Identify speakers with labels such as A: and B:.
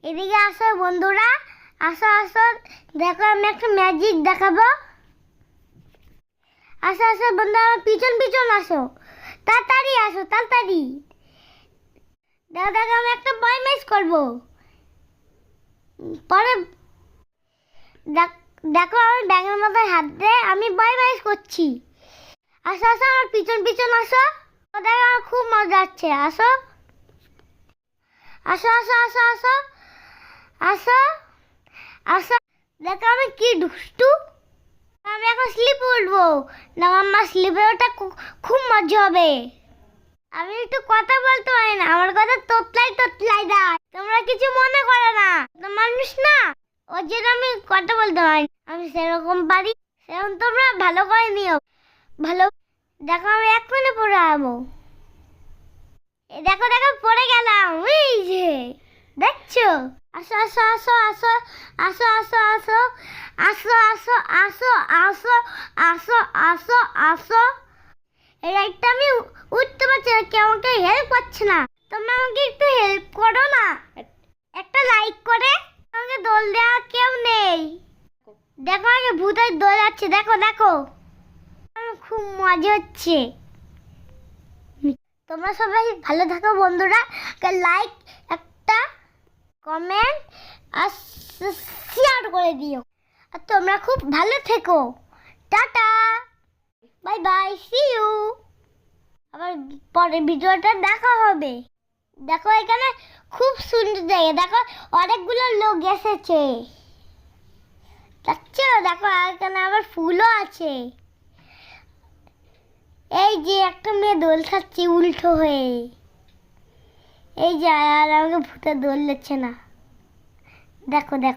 A: এদিকে আসো বন্ধুরা, আসো আসো, দেখো আমি একটা ম্যাজিক দেখাবো। আসো আসো বন্ধুরা, আমার পিছন পিছন আসো, তাড়াতাড়ি আসো তাড়াতাড়ি। দেখো দেখো, আমি একটা বয় ম্যাচ করবো। পরে দেখো আমি ব্যাঙের মাথায় হাত দিয়ে আমি বয় ম্যাচ করছি। আসো আসো, আমার পিছন পিছন আসো। দেখো আমার খুব মজা হচ্ছে। আসো আসো আসো আসো আসো আসো আসো, দেখো আমি কি দুষ্টু। আমি এখন স্লিপ উঠবো না, আমার স্লিপে ওটা খুব মজা হবে। আমি একটু কথা বলতে পারি না, আমার কথা তোতলাই তোতলাই দেয়। তোমরা কিছু মনে করো না, তো মানুষ না, ওর জন্য আমি কথা বলতে পারি। আমি সেরকম পারি, সেরকম তোমরা ভালো করে নিও। ভালো, দেখো আমি এক্ষুনি পড়ে যাবো। দেখো দেখো পড়ে গেলাম, এই যে দেখছো। আসো আসো আসো আসো আসো আসো আসো আসো আসো আসো আসো আসো আসো আসো। এই রাইটটা আমি উঠতে পারছি না, কেউ আমাকে হেল্প করছে না। তোমরা আমাকে একটু হেল্প করো না, একটা লাইক করে। আমাকে দোল দেওয়া কেউ নেই। দেখো আমাকে ভূতের দোল যাচ্ছে, দেখো দেখো, আমার খুব মজা হচ্ছে। তোমরা সবাই ভালো থাকো বন্ধুরা, লাইক, একটা কমেন্ট আর শেয়ার করে দিও। আর তোমরা খুব ভালো থেকো। Tata, bye bye, see you. আবার পরের ভিডিওটা দেখা হবে। দেখো এখানে খুব সুন্দর জায়গা, দেখো অনেকগুলো লোক এসেছে, দেখছো। দেখো এখানে আবার ফুলও আছে। এই যে একটা মেয়ে দোল খাচ্ছে উল্টো হয়ে, এই যে, আর আমাকে ভূতে দোল দিচ্ছে না। দেখো দেখো।